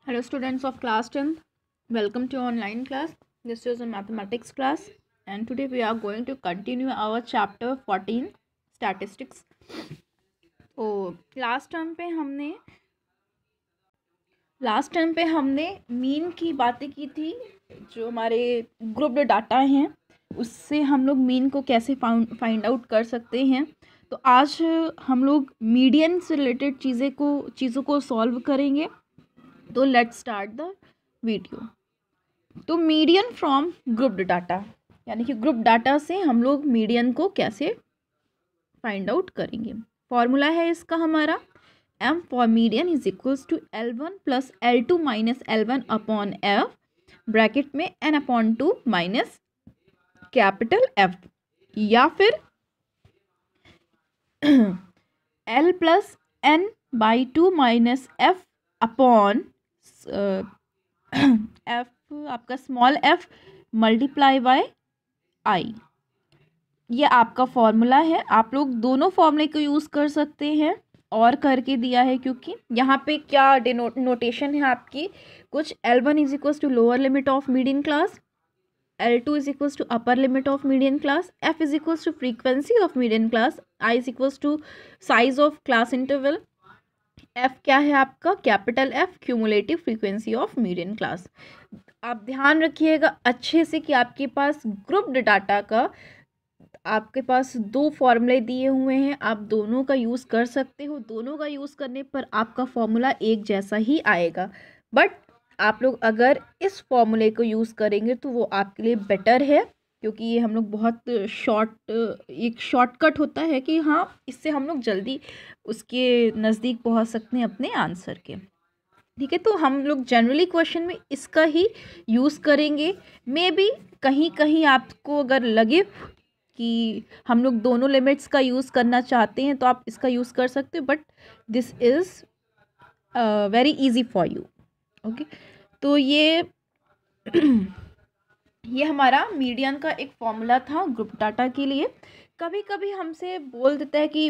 Hello students of class 10th, welcome to online class. This is a mathematics class and today we are going to continue our chapter 14 statistics. तो last time पे हमने mean की बातें की थी। जो हमारे ग्रुप्ड डाटा हैं उससे हम लोग मीन को कैसे फाइंड आउट कर सकते हैं। तो आज हम लोग मीडियन से रिलेटेड चीज़ों को सॉल्व करेंगे। तो लेट्स स्टार्ट द वीडियो। तो मीडियन फ्रॉम ग्रुप्ड डाटा, यानी कि ग्रुप डाटा से हम लोग मीडियन को कैसे फाइंड आउट करेंगे। फॉर्मूला है इसका हमारा m for median is equals to L1 plus L2 minus L1 upon F, bracket में n अपॉन 2 माइनस कैपिटल F, या फिर L plus n by 2 minus F upon F आपका small f multiply by I। ये आपका formula है। आप लोग दोनों फॉर्मूले को यूज़ कर सकते हैं और करके दिया है, क्योंकि यहाँ पे क्या नोटेशन है आपकी कुछ L1 is equals to lower limit of median class, L2 is equals to upper limit of median class, F is equals to frequency of median class, I is equals to size of class interval, F क्या है आपका capital F cumulative frequency of median class. आप ध्यान रखिएगा अच्छे से कि आपके पास ग्रुप्ड डाटा का आपके पास दो फॉर्मूले दिए हुए हैं, आप दोनों का यूज़ कर सकते हो। दोनों का यूज़ करने पर आपका फॉर्मूला एक जैसा ही आएगा, बट आप लोग अगर इस फॉर्मूले को यूज़ करेंगे तो वो आपके लिए बेटर है, क्योंकि ये हम लोग बहुत एक शॉर्टकट होता है कि हाँ इससे हम लोग जल्दी उसके नज़दीक पहुंच सकते हैं अपने आंसर के। ठीक है, तो हम लोग जनरली क्वेश्चन में इसका ही यूज़ करेंगे। मे बी कहीं कहीं आपको अगर लगे कि हम लोग दोनों लिमिट्स का यूज़ करना चाहते हैं तो आप इसका यूज़ कर सकते हो, but this is very easy for you. Okay, तो ये हमारा मीडियन का एक फॉर्मूला था ग्रुप डाटा के लिए। कभी कभी हमसे बोल देता है कि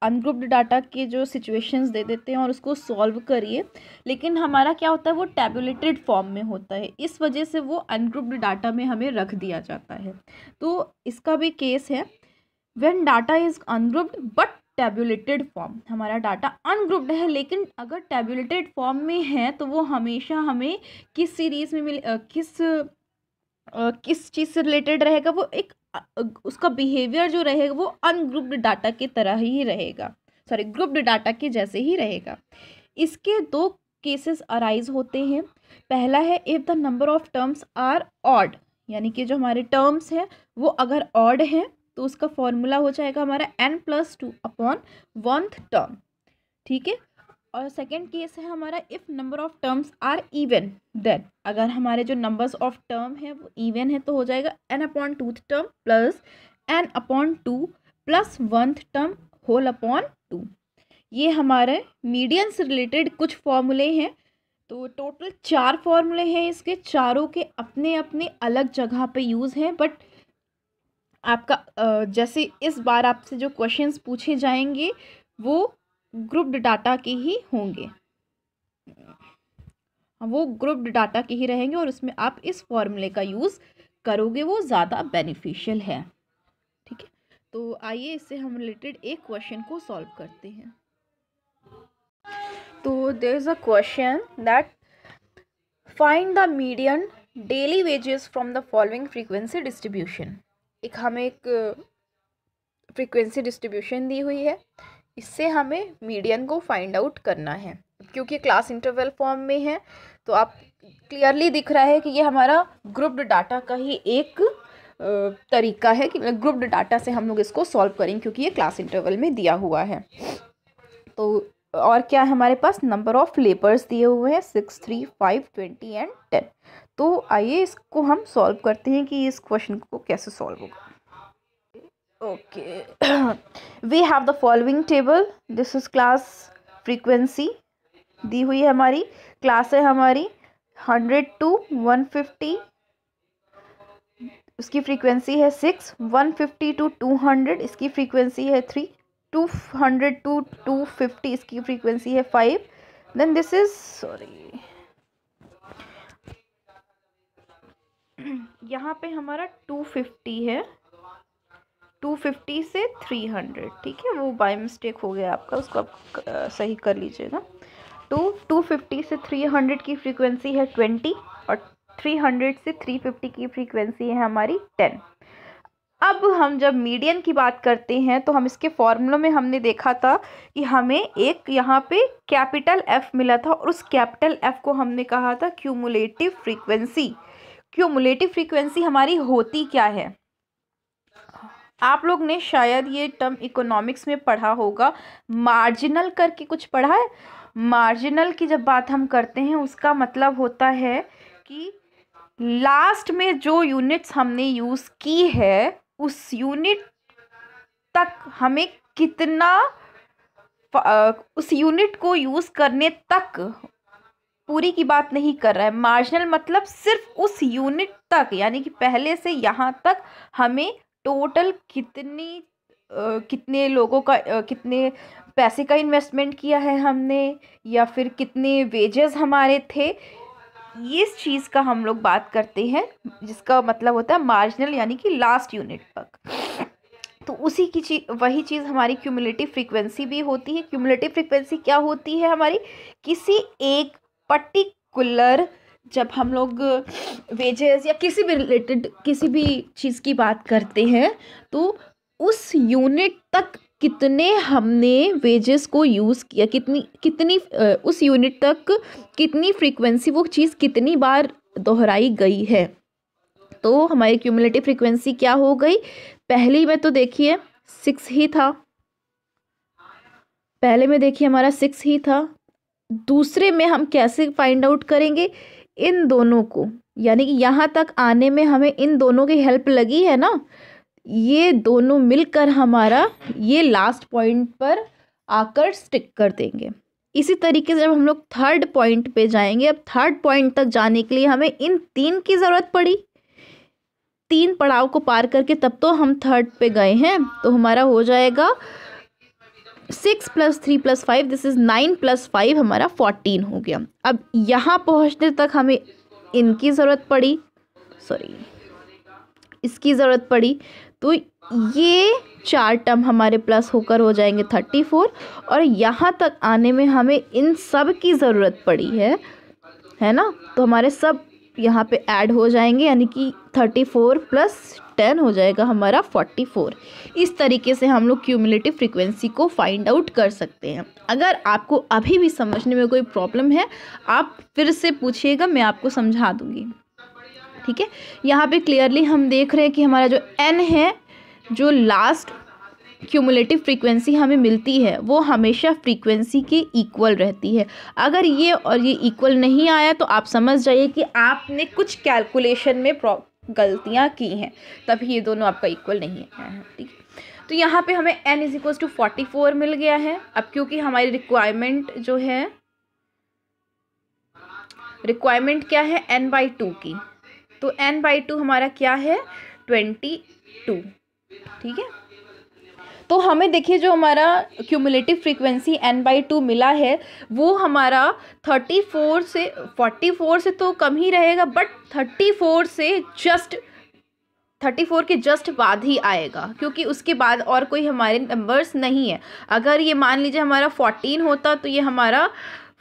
अनग्रुप्ड डाटा के जो सिचुएशंस दे देते हैं और उसको सॉल्व करिए, लेकिन हमारा क्या होता है वो टैबुलेटेड फॉर्म में होता है, इस वजह से वो अनग्रुप्ड डाटा में हमें रख दिया जाता है। तो इसका भी केस है when data is ungrouped but tabulated form. हमारा डाटा अनग्रुप्ड है लेकिन अगर टैबुलेटेड फॉर्म में है तो वो हमेशा हमें किस सीरीज में किस चीज़ से रिलेटेड रहेगा, वो एक उसका बिहेवियर जो रहेगा वो अनग्रुप्ड डाटा की तरह ही रहेगा, सॉरी ग्रुप्ड डाटा के जैसे ही रहेगा। इसके दो केसेस अराइज होते हैं। पहला है if the number of terms are odd, यानी कि जो हमारे टर्म्स हैं वो अगर ऑड हैं तो उसका फॉर्मूला हो जाएगा हमारा n+2 अपॉन 1th टर्म। ठीक है, और सेकेंड केस है हमारा if number of terms are even, then अगर हमारे जो नंबर्स ऑफ टर्म है वो इवन है तो हो जाएगा n/2th term plus n/2 plus 1th term whole upon 2। ये हमारे मीडियन से रिलेटेड कुछ फॉर्मूले हैं। तो टोटल 4 फॉर्मूले हैं, इसके चारों के अपने अपने अलग जगह पे यूज़ हैं, बट आपका जैसे इस बार आपसे जो क्वेश्चंस पूछे जाएंगे वो ग्रुप्ड डाटा के ही होंगे, वो ग्रुप्ड डाटा के ही रहेंगे और उसमें आप इस फॉर्मूले का यूज़ करोगे, वो ज़्यादा बेनिफिशियल है। ठीक है, तो आइए इससे हम रिलेटेड एक क्वेश्चन को सॉल्व करते हैं। तो there is a question that find the median daily wages from the following frequency distribution. हमें एक फ्रीक्वेंसी डिस्ट्रीब्यूशन दी हुई है, इससे हमें मीडियन को फाइंड आउट करना है। क्योंकि क्लास इंटरवल फॉर्म में है तो आप क्लियरली दिख रहा है कि ये हमारा ग्रुप्ड डाटा का ही एक तरीका है कि ग्रुप्ड डाटा से हम लोग इसको सॉल्व करेंगे, क्योंकि ये क्लास इंटरवल में दिया हुआ है। तो और क्या हमारे पास नंबर ऑफ लेपर्स दिए हुए हैं 6, 3, 5, 20 एंड 10। तो आइए इसको हम सॉल्व करते हैं कि इस क्वेश्चन को कैसे सॉल्व होगा। Okay, we have the following table. This is class frequency दी हुई है हमारी, क्लास है हमारी 100 to 150, उसकी फ्रीक्वेंसी है 6, 150 to 200 इसकी फ्रीक्वेंसी है 3, 200 to 250 इसकी फ्रीक्वेंसी है 5। देन दिस इज यहाँ पे हमारा 250 है, 250 से 300, ठीक है, वो बाय मिस्टेक हो गया आपका, उसको आप सही कर लीजिएगा। तो 250 से 300 की फ्रीक्वेंसी है 20 और 300 से 350 की फ्रीक्वेंसी है हमारी 10। अब हम जब मीडियन की बात करते हैं तो हम इसके फॉर्मूला में हमने देखा था कि हमें एक यहाँ पे कैपिटल एफ मिला था और उस कैपिटल एफ को हमने कहा था क्यूमुलेटिव फ्रीक्वेंसी। क्यूमुलेटिव फ्रीक्वेंसी हमारी होती क्या है, आप लोग ने शायद ये टर्म इकोनॉमिक्स में पढ़ा होगा, मार्जिनल करके कुछ पढ़ा है। मार्जिनल की जब बात हम करते हैं उसका मतलब होता है कि लास्ट में जो यूनिट्स हमने यूज़ की है उस यूनिट तक हमें कितना, उस यूनिट को यूज़ करने तक, पूरी की बात नहीं कर रहा है। मार्जिनल मतलब सिर्फ उस यूनिट तक, यानी कि पहले से यहाँ तक हमें टोटल कितने लोगों का कितने पैसे का इन्वेस्टमेंट किया है हमने, या फिर कितने वेजेस हमारे थे, इस चीज़ का हम लोग बात करते हैं, जिसका मतलब होता है मार्जिनल, यानी कि लास्ट यूनिट तक। तो उसी की चीज़, वही चीज़ हमारी क्यूमुलेटिव फ्रीक्वेंसी भी होती है। क्यूमुलेटिव फ्रीक्वेंसी क्या होती है हमारी, किसी एक पर्टिकुलर, जब हम लोग वेजेस या किसी भी रिलेटेड किसी भी चीज़ की बात करते हैं तो उस यूनिट तक कितने हमने वेजेस को यूज़ किया, कितनी उस यूनिट तक कितनी फ्रीक्वेंसी, वो चीज़ कितनी बार दोहराई गई है, तो हमारी क्यूमुलेटिव फ्रीक्वेंसी क्या हो गई। पहली में तो देखिए 6 ही था, पहले में देखिए हमारा 6 ही था। दूसरे में हम कैसे फाइंड आउट करेंगे, इन दोनों को, यानी कि यहाँ तक आने में हमें इन दोनों की हेल्प लगी है ना, ये दोनों मिलकर हमारा ये लास्ट पॉइंट पर आकर स्टिक कर देंगे। इसी तरीके से जब हम लोग थर्ड पॉइंट पे जाएंगे, अब थर्ड पॉइंट तक जाने के लिए हमें इन 3 की ज़रूरत पड़ी, 3 पड़ाव को पार करके तब तो हम थर्ड पे गए हैं। तो हमारा हो जाएगा 6 + 3 + 5, दिस इज़ 9 + 5, हमारा 14 हो गया। अब यहाँ पहुँचने तक हमें इनकी ज़रूरत पड़ी, सॉरी इसकी ज़रूरत पड़ी, तो ये 4 टर्म हमारे प्लस होकर हो जाएंगे 34, और यहाँ तक आने में हमें इन सब की ज़रूरत पड़ी है ना, तो हमारे सब यहाँ पे ऐड हो जाएंगे, यानी कि 34 + 10 हो जाएगा हमारा 44। इस तरीके से हम लोग क्यूमुलेटिव फ्रीक्वेंसी को फाइंड आउट कर सकते हैं। अगर आपको अभी भी समझने में कोई प्रॉब्लम है आप फिर से पूछिएगा, मैं आपको समझा दूंगी, ठीक है। यहाँ पे क्लियरली हम देख रहे हैं कि हमारा जो n है, जो लास्ट क्यूमुलेटिव फ्रीक्वेंसी हमें मिलती है वो हमेशा फ्रीक्वेंसी के इक्वल रहती है। अगर ये और ये इक्वल नहीं आया तो आप समझ जाइए कि आपने कुछ कैलकुलेशन में गलतियाँ की हैं, तभी ये दोनों आपका इक्वल नहीं आया है, ठीक है। तो यहाँ पे हमें n = 44 मिल गया है। अब क्योंकि हमारी रिक्वायरमेंट जो है, रिक्वायरमेंट क्या है n/2 की, तो n/2 हमारा क्या है 22, ठीक है। तो हमें देखिए जो हमारा क्यूमुलेटिव फ्रीक्वेंसी n/2 मिला है वो हमारा 44 से तो कम ही रहेगा, बट 34 के जस्ट बाद ही आएगा, क्योंकि उसके बाद और कोई हमारे नंबर्स नहीं है। अगर ये मान लीजिए हमारा 14 होता तो ये हमारा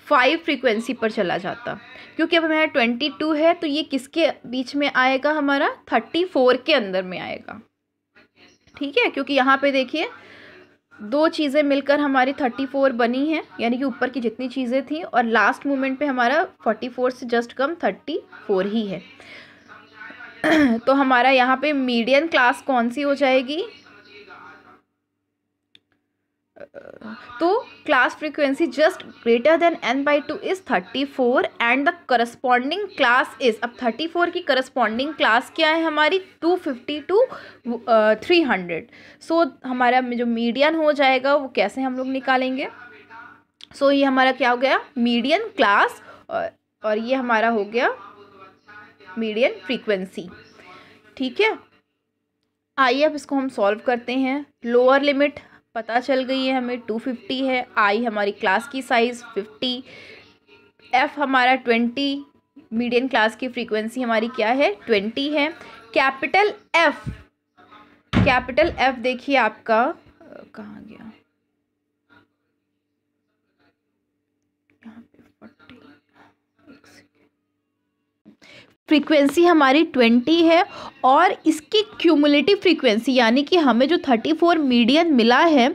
5 फ्रीक्वेंसी पर चला जाता, क्योंकि अब हमारा 22 है तो ये किसके बीच में आएगा, हमारा 34 के अंदर में आएगा, ठीक है। क्योंकि यहाँ पे देखिए 2 चीज़ें मिलकर हमारी 34 बनी हैं, यानी कि ऊपर की जितनी चीज़ें थी, और लास्ट मोमेंट पे हमारा 44 से जस्ट कम 34 ही है। तो हमारा यहाँ पे मीडियन क्लास कौन सी हो जाएगी, तो class frequency just greater than n/2 is 34 and the corresponding class is, अब 34 की करस्पॉन्डिंग क्लास क्या है हमारी 250 to 300। सो हमारा जो मीडियन हो जाएगा वो कैसे हम लोग निकालेंगे, सो ये हमारा क्या हो गया मीडियन क्लास, और ये हमारा हो गया मीडियन फ्रीक्वेंसी, ठीक है। आइए अब इसको हम सॉल्व करते हैं। लोअर लिमिट पता चल गई है हमें 250 है, आई हमारी क्लास की साइज़ 50, एफ हमारा 20, मीडियन क्लास की फ्रीक्वेंसी हमारी क्या है 20 है। कैपिटल एफ देखिए आपका कहाँ गया, यहाँ पे 40, फ्रीक्वेंसी हमारी 20 है और इसकी क्यूमुलेटिव फ्रीक्वेंसी यानी कि हमें जो 34 मीडियन मिला है,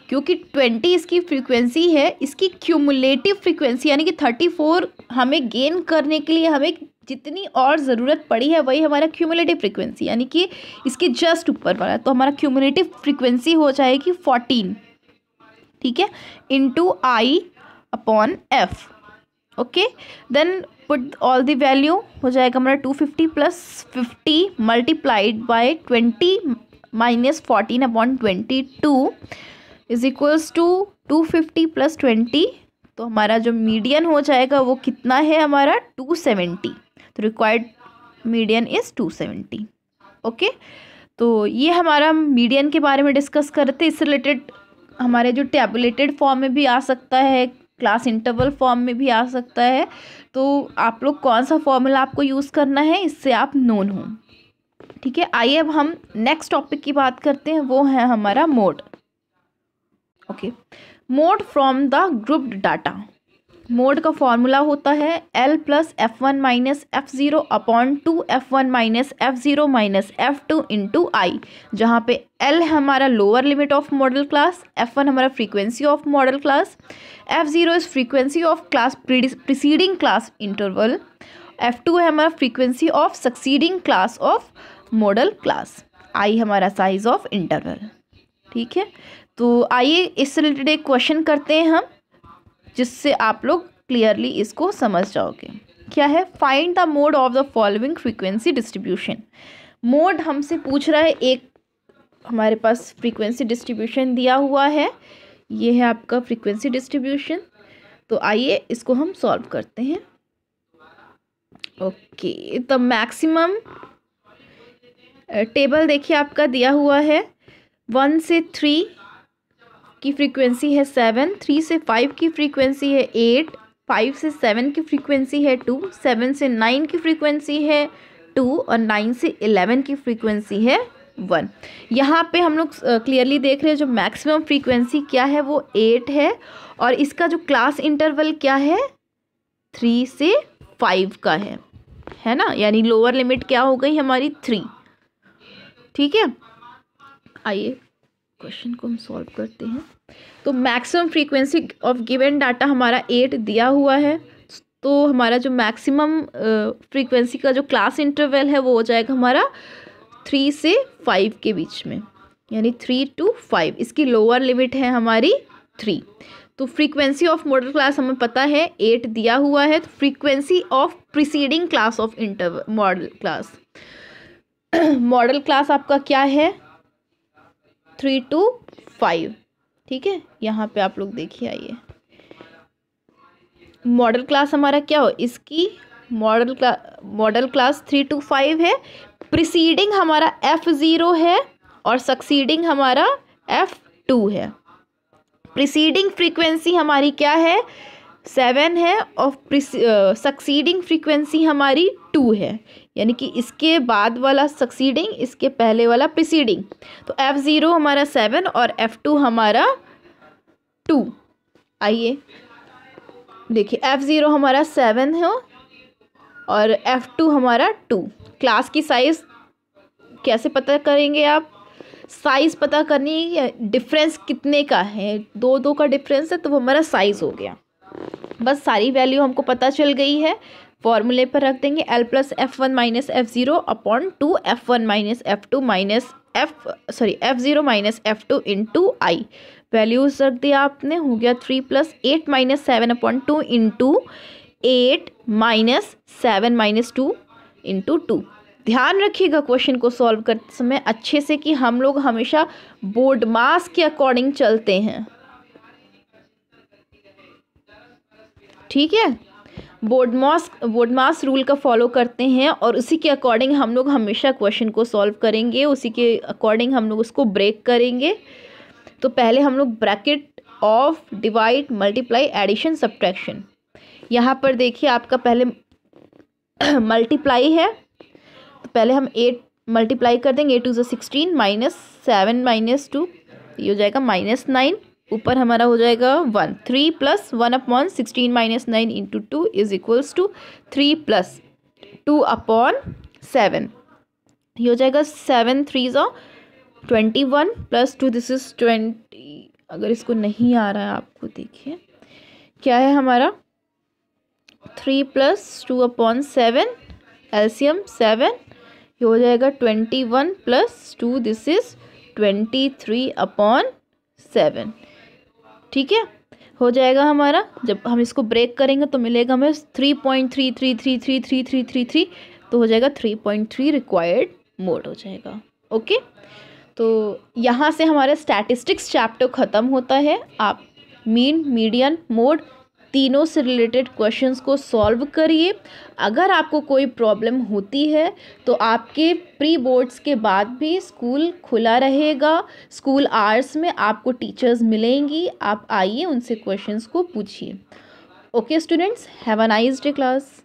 क्योंकि 20 इसकी फ्रीक्वेंसी है, इसकी क्यूमुलेटिव फ्रीक्वेंसी यानी कि 34 हमें गेन करने के लिए हमें जितनी और ज़रूरत पड़ी है वही हमारा क्यूमुलेटिव फ्रीक्वेंसी यानी कि इसके जस्ट ऊपर वाला, तो हमारा क्यूमुलेटिव फ्रीक्वेंसी हो जाएगी 14, ठीक है, into I/F। Okay, then put all the value, हो जाएगा हमारा 250 plus 50 multiplied by 20 minus 14/22 is equals to 250 plus 20, तो हमारा जो मीडियन हो जाएगा वो कितना है हमारा 270, तो रिक्वायर्ड मीडियन इज़ 270। ओके, तो ये हमारा मीडियन के बारे में डिस्कस करते, इससे रिलेटेड हमारे जो टैबुलेटेड फॉर्म में भी आ सकता है, क्लास इंटरवल फॉर्म में भी आ सकता है, तो आप लोग कौन सा फॉर्मूला आपको यूज़ करना है इससे आप नोन हो, ठीक है। आइए अब हम नेक्स्ट टॉपिक की बात करते हैं, वो है हमारा mode. Okay, mode from the grouped data. Mode का फॉर्मूला होता है L plus F1 minus F0 upon 2 F1 minus F0 minus F2 into i, जहाँ पे L हमारा lower limit of modal class, F1 हमारा frequency of modal class, F0 is frequency of class preceding class interval, F2 है हमारा frequency of succeeding class of modal class, i हमारा size of interval, ठीक है। तो आइए इससे रिलेटेड एक क्वेश्चन करते हैं हम, जिससे आप लोग क्लियरली इसको समझ जाओगे। क्या है, find the mode of the following frequency distribution. Mode हमसे पूछ रहा है, एक हमारे पास फ्रीक्वेंसी डिस्ट्रीब्यूशन दिया हुआ है, ये है आपका फ्रीक्वेंसी डिस्ट्रीब्यूशन, तो आइए इसको हम सॉल्व करते हैं। ओके, द मैक्सिमम टेबल देखिए आपका दिया हुआ है, 1 से 3 की फ्रीक्वेंसी है 7, 3 से 5 की फ्रीक्वेंसी है 8, 5 से 7 की फ्रीक्वेंसी है 2, 7 से 9 की फ्रीक्वेंसी है 2 और 9 से 11 की फ्रीक्वेंसी है 1। यहाँ पे हम लोग क्लियरली देख रहे हैं जो मैक्सिमम फ्रीक्वेंसी क्या है वो 8 है, और इसका जो क्लास इंटरवल क्या है 3 से 5 का है ना, यानी लोअर लिमिट क्या हो गई हमारी 3, ठीक है। आइए क्वेश्चन को हम सॉल्व करते हैं। तो maximum frequency of given data हमारा 8 दिया हुआ है, तो हमारा जो मैक्सिमम फ्रीक्वेंसी का जो क्लास इंटरवल है वो हो जाएगा हमारा 3 से 5 के बीच में, यानी 3 to 5, इसकी लोअर लिमिट है हमारी 3। तो फ्रीक्वेंसी ऑफ मॉडल क्लास हमें पता है 8 दिया हुआ है, तो frequency of preceding class of interval model class, model class आपका क्या है 3 to 5, ठीक है। यहाँ पे आप लोग देखिए, आइए मॉडल क्लास हमारा क्या हो, इसकी मॉडल क्लास 3 to 5 है, प्रीसीडिंग हमारा F0 है और सक्सीडिंग हमारा F2 है। प्रीसीडिंग फ्रीक्वेंसी हमारी क्या है 7 है और सक्सीडिंग फ्रीक्वेंसी हमारी 2 है, यानी कि इसके बाद वाला सक्सीडिंग, इसके पहले वाला प्रीसीडिंग, तो F0 हमारा 7 और F2 हमारा 2। आइए देखिए F0 हमारा 7 है और F2 हमारा 2। क्लास की साइज़ कैसे पता करेंगे आप, साइज़ पता करनी है, डिफरेंस कितने का है, 2 का डिफरेंस है तो वो हमारा साइज़ हो गया। बस सारी वैल्यू हमको पता चल गई है, फॉर्मूले पर रख देंगे L plus F1 minus F0 upon 2 F1 minus F2 minus F0 minus F2 into i, values रख दिया आपने, हो गया 3 plus 8 minus 7 upon 2 into 8 minus 7 minus 2 into 2। ध्यान रखिएगा क्वेश्चन को सॉल्व करते समय अच्छे से कि हम लोग हमेशा बोर्ड मास के अकॉर्डिंग चलते हैं, ठीक है, बोर्ड मास रूल का फॉलो करते हैं और उसी के अकॉर्डिंग हम लोग हमेशा क्वेश्चन को सॉल्व करेंगे, उसी के अकॉर्डिंग हम लोग उसको ब्रेक करेंगे। तो पहले हम लोग bracket of divide multiply addition subtraction, यहाँ पर देखिए आपका पहले मल्टीप्लाई है तो पहले हम 8 मल्टीप्लाई कर देंगे, 8 टू 16 माइनस 7 माइनस 2, ये हो जाएगा -9, ऊपर हमारा हो जाएगा 1, 3 plus 1/16 minus 9 into 2 is equals to 3 plus 2/7, ये हो जाएगा 7 3 21 प्लस 2 दिस इज 20। अगर इसको नहीं आ रहा है आपको, देखिए क्या है हमारा 3 प्लस 2/7 एलसीएम 7, ये हो जाएगा 21 प्लस 2 दिस इज 23/7। ठीक है, हो जाएगा हमारा। जब हम इसको ब्रेक करेंगे तो मिलेगा हमें 3.33333333, तो हो जाएगा 3.3 रिक्वायर्ड मोड हो जाएगा। ओके, तो यहाँ से हमारा स्टैटिस्टिक्स चैप्टर ख़त्म होता है। आप मीन, मीडियन, मोड तीनों से रिलेटेड क्वेश्चंस को सॉल्व करिए। अगर आपको कोई प्रॉब्लम होती है तो आपके प्री बोर्ड्स के बाद भी स्कूल खुला रहेगा, स्कूल आवर्स में आपको टीचर्स मिलेंगी, आप आइए उनसे क्वेश्चंस को पूछिए। Okay students, have a nice day class.